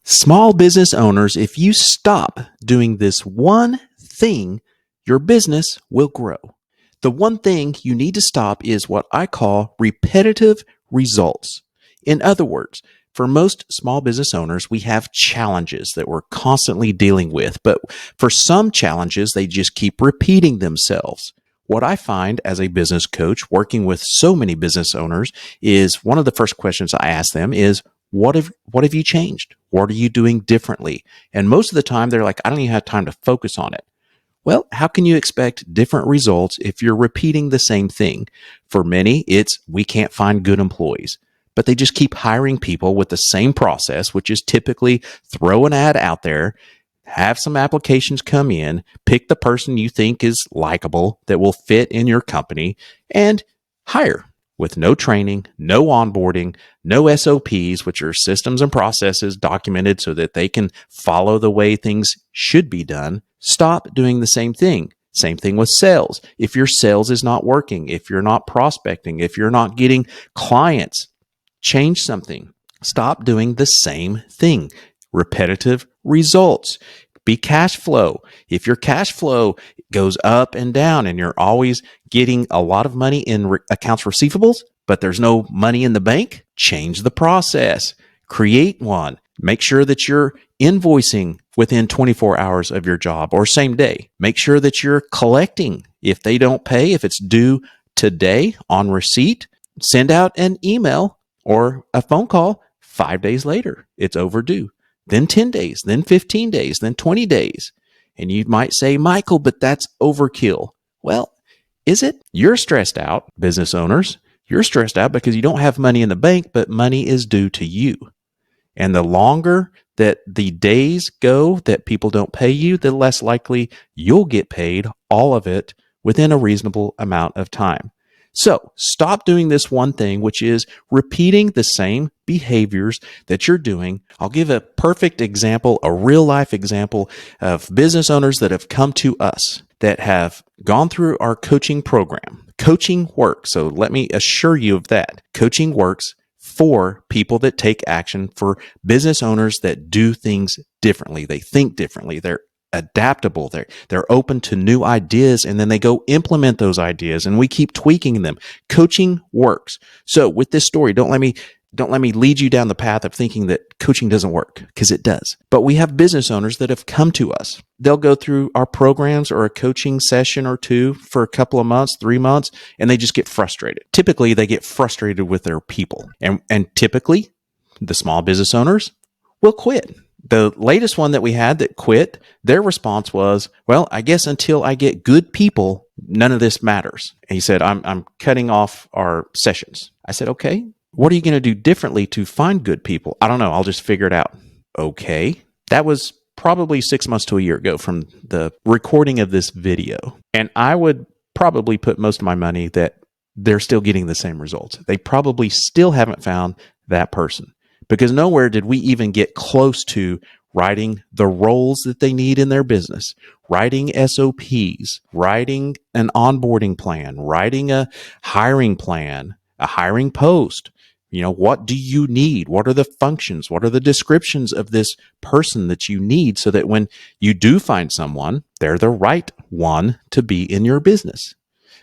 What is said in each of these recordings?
Small business owners, if you stop doing this one thing, your business will grow. The one thing you need to stop is what I call repetitive results. In other words, for most small business owners, we have challenges that we're constantly dealing with, but for some challenges, they just keep repeating themselves. What I find as a business coach working with so many business owners is one of the first questions I ask them is, what have you changed? What are you doing differently? And most of the time they're like, I don't even have time to focus on it. Well, how can you expect different results if you're repeating the same thing? For many, it's we can't find good employees, but they just keep hiring people with the same process, which is typically throw an ad out there, have some applications come in, pick the person you think is likable that will fit in your company, and hire with no training, no onboarding, no SOPs, which are systems and processes documented so that they can follow the way things should be done. Stop doing the same thing. Same thing with sales. If your sales is not working, if you're not prospecting, if you're not getting clients, change something. Stop doing the same thing. Repetitive results. Be cash flow. If your cash flow goes up and down and you're always getting a lot of money in accounts receivables, but there's no money in the bank, change the process. Create one. Make sure that you're invoicing within 24 hours of your job or same day. Make sure that you're collecting. If they don't pay, if it's due today on receipt, send out an email or a phone call 5 days later. It's overdue. Then 10 days, then 15 days, then 20 days. And you might say, Michael, but that's overkill. Well, is it? You're stressed out, business owners. You're stressed out because you don't have money in the bank, but money is due to you. And the longer that the days go that people don't pay you, the less likely you'll get paid all of it within a reasonable amount of time. So stop doing this one thing, which is repeating the same behaviors that you're doing. I'll give a perfect example, a real life example of business owners that have come to us that have gone through our coaching program. Coaching works. So let me assure you of that. Coaching works for people that take action, for business owners that do things differently. They think differently. They're adaptable. They're open to new ideas, and then they go implement those ideas, and we keep tweaking them. Coaching works. So with this story, don't let me lead you down the path of thinking that coaching doesn't work, because it does. But we have business owners that have come to us. They'll go through our programs or a coaching session or two for a couple of months, 3 months, and they just get frustrated. Typically, they get frustrated with their people. And typically, the small business owners will quit. The latest one that we had that quit, their response was, well, I guess until I get good people, none of this matters. And he said, I'm cutting off our sessions. I said, okay, what are you going to do differently to find good people? I don't know. I'll just figure it out. Okay. That was probably 6 months to a year ago from the recording of this video. And I would probably put most of my money that they're still getting the same results. They probably still haven't found that person. Because nowhere did we even get close to writing the roles that they need in their business, writing SOPs, writing an onboarding plan, writing a hiring plan, a hiring post. What do you need? What are the functions? What are the descriptions of this person that you need so that when you do find someone, they're the right one to be in your business?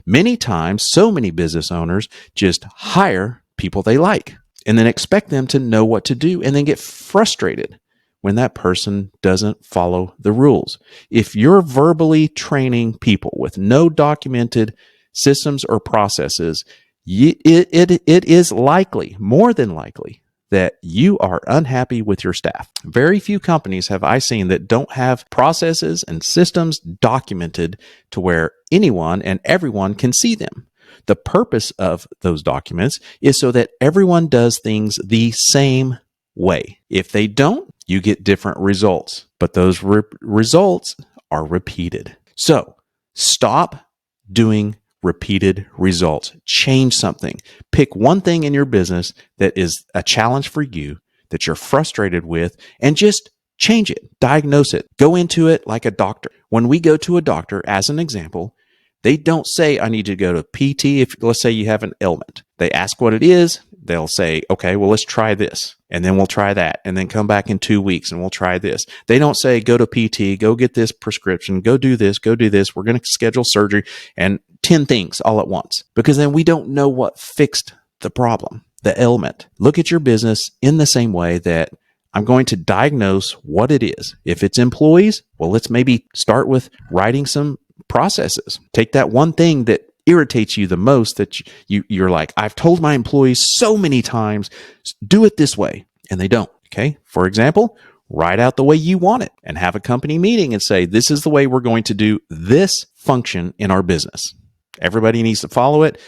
Many times, so many business owners just hire people they like, and then expect them to know what to do, and then get frustrated when that person doesn't follow the rules. If you're verbally training people with no documented systems or processes, it is likely, more than likely, that you are unhappy with your staff. Very few companies have I seen that don't have processes and systems documented to where anyone and everyone can see them. The purpose of those documents is so that everyone does things the same way. If they don't, you get different results, but those results are repeated. So stop doing repeated results. Change something. Pick one thing in your business that is a challenge for you, that you're frustrated with, and just change it. Diagnose it. Go into it like a doctor. When we go to a doctor, as an example, they don't say, I need you to go to PT if, let's say, you have an ailment. They ask what it is. they'll say, okay, well, let's try this. And then we'll try that. And then come back in 2 weeks and we'll try this. They don't say, go to PT, go get this prescription, go do this, go do this. We're going to schedule surgery and 10 things all at once, because then we don't know what fixed the problem, the ailment. Look at your business in the same way that I'm going to diagnose what it is. If it's employees, well, let's maybe start with writing some processes. Take that one thing that irritates you the most that you're like, I've told my employees so many times, do it this way, and they don't. Okay. For example, write out the way you want it and have a company meeting and say, this is the way we're going to do this function in our business. Everybody needs to follow it.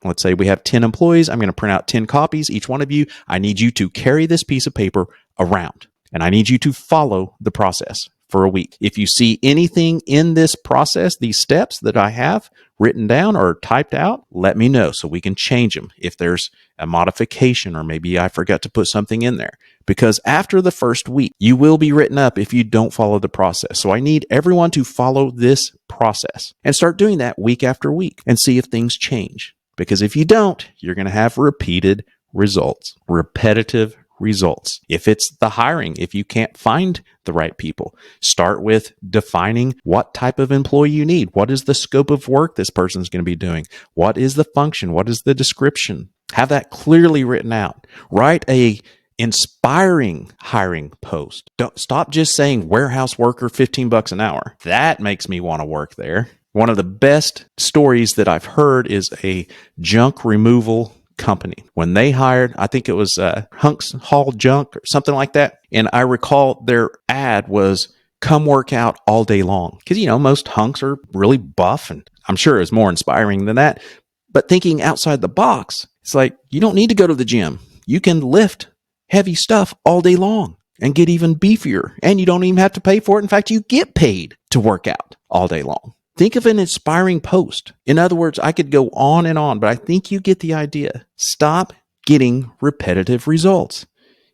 Let's say we have 10 employees. I'm going to print out 10 copies. Each one of you, I need you to carry this piece of paper around, and I need you to follow the process for a week. If you see anything in this process, these steps that I have written down or typed out, let me know so we can change them if there's a modification or maybe I forgot to put something in there. Because after the first week, you will be written up if you don't follow the process. So I need everyone to follow this process and start doing that week after week and see if things change. Because if you don't, you're going to have repeated results, repetitive results. If it's the hiring, if you can't find the right people, start with defining what type of employee you need. What is the scope of work this person's going to be doing? What is the function? What is the description? Have that clearly written out. Write a inspiring hiring post. Don't stop just saying warehouse worker, $15 an hour. That makes me want to work there. One of the best stories that I've heard is a junk removal company. When they hired, I think it was Hunks Haul Junk or something like that. And I recall their ad was, come work out all day long. Because, most hunks are really buff, and I'm sure it was more inspiring than that. But thinking outside the box, it's like, you don't need to go to the gym. You can lift heavy stuff all day long and get even beefier. And you don't even have to pay for it. In fact, you get paid to work out all day long. Think of an inspiring post. In other words, I could go on and on, but I think you get the idea. Stop getting repetitive results.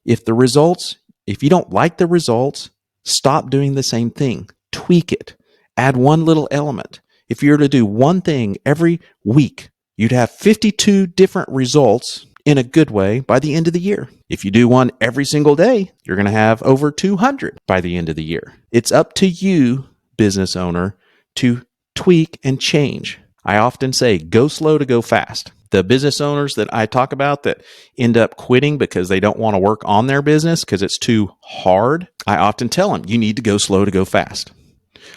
If you don't like the results, stop doing the same thing. Tweak it. Add one little element. If you were to do one thing every week, you'd have 52 different results in a good way by the end of the year. If you do one every single day, you're going to have over 200 by the end of the year. It's up to you, business owner, to tweak and change. I often say, go slow to go fast. The business owners that I talk about that end up quitting because they don't want to work on their business because it's too hard, I often tell them, you need to go slow to go fast.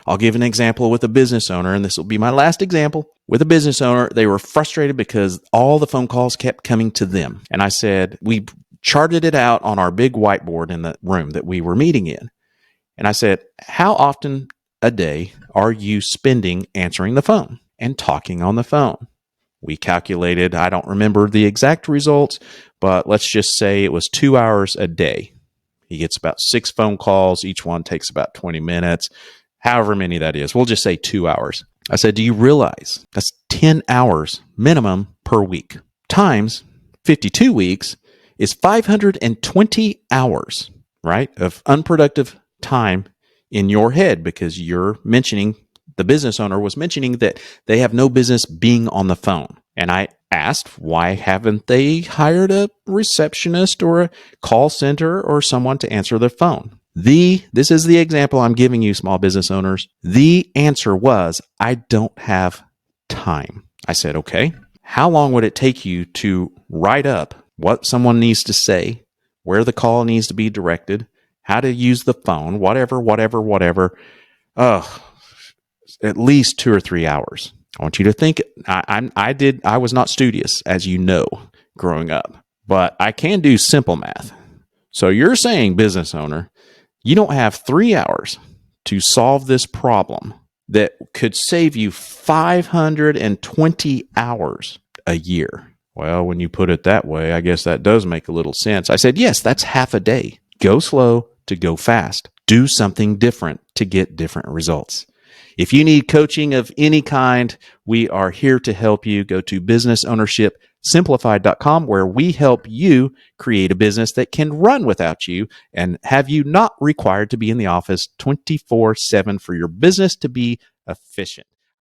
I'll give an example with a business owner, and this will be my last example. With a business owner, they were frustrated because all the phone calls kept coming to them. And I said, we charted it out on our big whiteboard in the room that we were meeting in. And I said, how often a day are you spending answering the phone and talking on the phone? We calculated, I don't remember the exact results, but let's just say it was 2 hours a day. He gets about 6 phone calls. Each one takes about 20 minutes, however many that is. We'll just say 2 hours. I said, do you realize that's 10 hours minimum per week times 52 weeks is 520 hours, right, of unproductive time in your head, because the business owner was mentioning that they have no business being on the phone. And I asked, why haven't they hired a receptionist or a call center or someone to answer their phone? This is the example I'm giving you, small business owners. The answer was, I don't have time. I said, okay, how long would it take you to write up what someone needs to say, where the call needs to be directed, how to use the phone, whatever. At least 2 or 3 hours. I want you to think, I was not studious, as you know, growing up, but I can do simple math. So you're saying, business owner, you don't have 3 hours to solve this problem that could save you 520 hours a year. Well, when you put it that way, I guess that does make a little sense. I said, yes, that's half a day. Go slow to go fast. Do something different to get different results. If you need coaching of any kind, we are here to help you. Go to businessownershipsimplified.com, where we help you create a business that can run without you and have you not required to be in the office 24/7 for your business to be efficient.